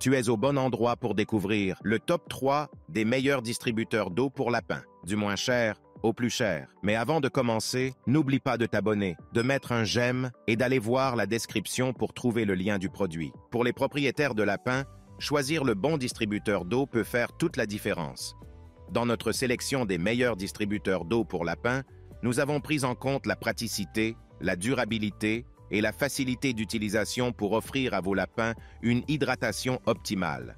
Tu es au bon endroit pour découvrir le top 3 des meilleurs distributeurs d'eau pour lapins, du moins cher au plus cher. Mais avant de commencer, n'oublie pas de t'abonner, de mettre un j'aime et d'aller voir la description pour trouver le lien du produit. Pour les propriétaires de lapins, choisir le bon distributeur d'eau peut faire toute la différence. Dans notre sélection des meilleurs distributeurs d'eau pour lapins, nous avons pris en compte la praticité, la durabilité et la facilité d'utilisation pour offrir à vos lapins une hydratation optimale.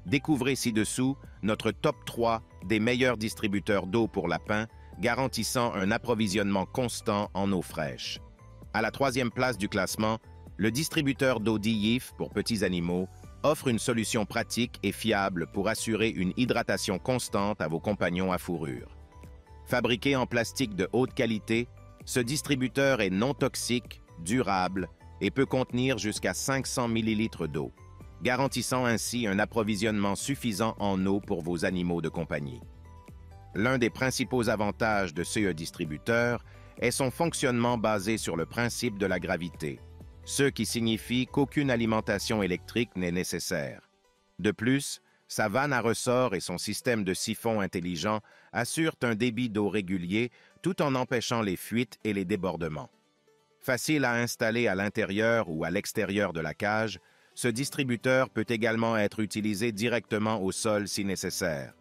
Découvrez ci-dessous notre top 3 des meilleurs distributeurs d'eau pour lapins, garantissant un approvisionnement constant en eau fraîche. À la 3e place du classement, le distributeur d'eau DIF pour petits animaux offre une solution pratique et fiable pour assurer une hydratation constante à vos compagnons à fourrure. Fabriqué en plastique de haute qualité, ce distributeur est non toxique, durable et peut contenir jusqu'à 500 ml d'eau, garantissant ainsi un approvisionnement suffisant en eau pour vos animaux de compagnie. L'un des principaux avantages de ce distributeur est son fonctionnement basé sur le principe de la gravité, ce qui signifie qu'aucune alimentation électrique n'est nécessaire. De plus, sa vanne à ressort et son système de siphon intelligent assurent un débit d'eau régulier tout en empêchant les fuites et les débordements. Facile à installer à l'intérieur ou à l'extérieur de la cage, ce distributeur peut également être utilisé directement au sol si nécessaire.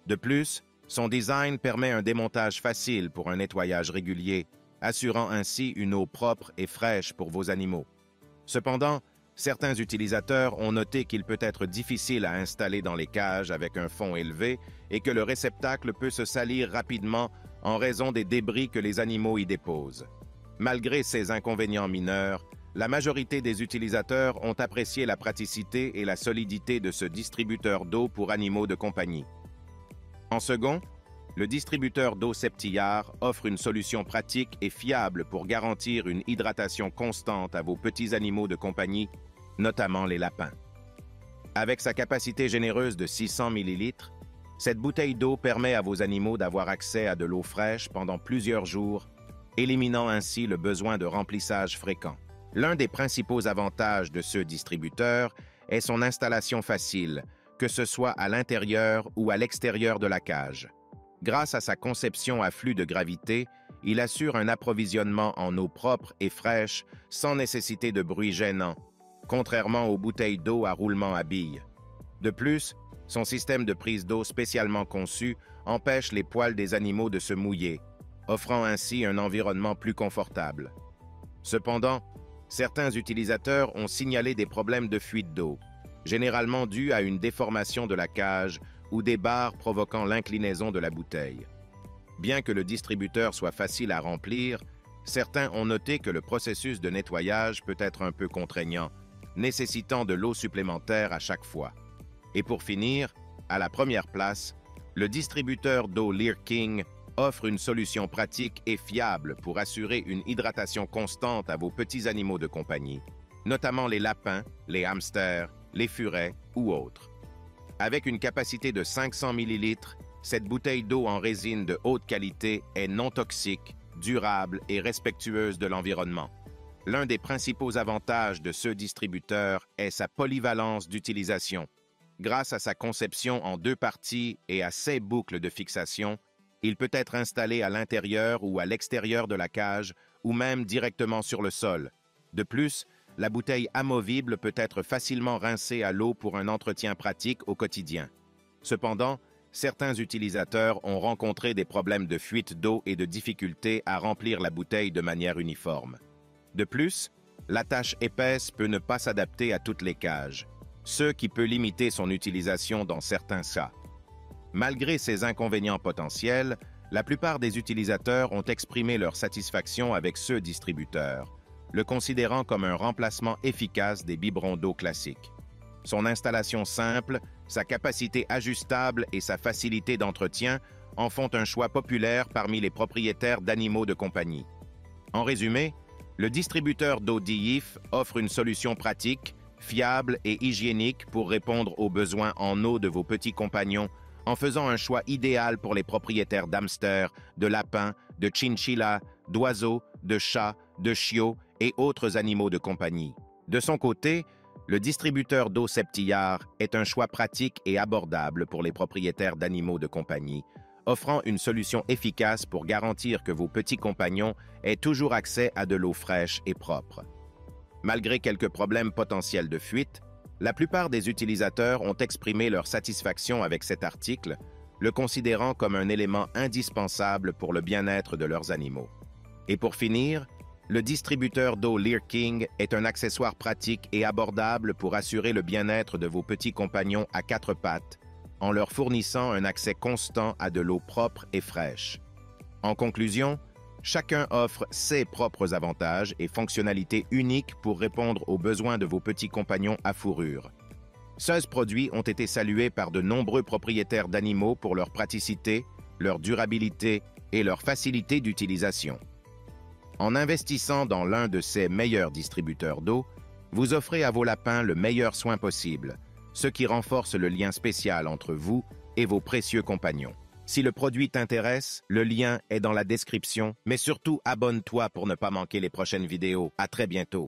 De plus, son design permet un démontage facile pour un nettoyage régulier, assurant ainsi une eau propre et fraîche pour vos animaux. Cependant, certains utilisateurs ont noté qu'il peut être difficile à installer dans les cages avec un fond élevé et que le réceptacle peut se salir rapidement en raison des débris que les animaux y déposent. Malgré ces inconvénients mineurs, la majorité des utilisateurs ont apprécié la praticité et la solidité de ce distributeur d'eau pour animaux de compagnie. En second, le distributeur d'eau Septillard offre une solution pratique et fiable pour garantir une hydratation constante à vos petits animaux de compagnie, notamment les lapins. Avec sa capacité généreuse de 600 ml, cette bouteille d'eau permet à vos animaux d'avoir accès à de l'eau fraîche pendant plusieurs jours, éliminant ainsi le besoin de remplissage fréquent. L'un des principaux avantages de ce distributeur est son installation facile, que ce soit à l'intérieur ou à l'extérieur de la cage. Grâce à sa conception à flux de gravité, il assure un approvisionnement en eau propre et fraîche sans nécessité de bruit gênant, contrairement aux bouteilles d'eau à roulement à billes. De plus, son système de prise d'eau spécialement conçu empêche les poils des animaux de se mouiller, offrant ainsi un environnement plus confortable. Cependant, certains utilisateurs ont signalé des problèmes de fuite d'eau, généralement dus à une déformation de la cage ou des barres provoquant l'inclinaison de la bouteille. Bien que le distributeur soit facile à remplir, certains ont noté que le processus de nettoyage peut être un peu contraignant, nécessitant de l'eau supplémentaire à chaque fois. Et pour finir, à la première place, le distributeur d'eau Lear King offre une solution pratique et fiable pour assurer une hydratation constante à vos petits animaux de compagnie, notamment les lapins, les hamsters, les furets ou autres. Avec une capacité de 500 ml, cette bouteille d'eau en résine de haute qualité est non toxique, durable et respectueuse de l'environnement. L'un des principaux avantages de ce distributeur est sa polyvalence d'utilisation. Grâce à sa conception en 2 parties et à ses boucles de fixation, il peut être installé à l'intérieur ou à l'extérieur de la cage ou même directement sur le sol. De plus, la bouteille amovible peut être facilement rincée à l'eau pour un entretien pratique au quotidien. Cependant, certains utilisateurs ont rencontré des problèmes de fuite d'eau et de difficultés à remplir la bouteille de manière uniforme. De plus, l'attache épaisse peut ne pas s'adapter à toutes les cages, ce qui peut limiter son utilisation dans certains cas. Malgré ces inconvénients potentiels, la plupart des utilisateurs ont exprimé leur satisfaction avec ce distributeur, le considérant comme un remplacement efficace des biberons d'eau classiques. Son installation simple, sa capacité ajustable et sa facilité d'entretien en font un choix populaire parmi les propriétaires d'animaux de compagnie. En résumé, le distributeur d'eau DIF offre une solution pratique, fiable et hygiénique pour répondre aux besoins en eau de vos petits compagnons en faisant un choix idéal pour les propriétaires d'hamsters, de lapins, de chinchillas, d'oiseaux, de chats, de chiots et autres animaux de compagnie. De son côté, Le distributeur d'eau Septillard est un choix pratique et abordable pour les propriétaires d'animaux de compagnie, offrant une solution efficace pour garantir que vos petits compagnons aient toujours accès à de l'eau fraîche et propre. Malgré quelques problèmes potentiels de fuite, la plupart des utilisateurs ont exprimé leur satisfaction avec cet article, le considérant comme un élément indispensable pour le bien-être de leurs animaux. Et pour finir, le distributeur d'eau Lear King est un accessoire pratique et abordable pour assurer le bien-être de vos petits compagnons à quatre pattes, en leur fournissant un accès constant à de l'eau propre et fraîche. En conclusion, chacun offre ses propres avantages et fonctionnalités uniques pour répondre aux besoins de vos petits compagnons à fourrure. Ces produits ont été salués par de nombreux propriétaires d'animaux pour leur praticité, leur durabilité et leur facilité d'utilisation. En investissant dans l'un de ces meilleurs distributeurs d'eau, vous offrez à vos lapins le meilleur soin possible, ce qui renforce le lien spécial entre vous et vos précieux compagnons. Si le produit t'intéresse, le lien est dans la description, mais surtout abonne-toi pour ne pas manquer les prochaines vidéos. À très bientôt.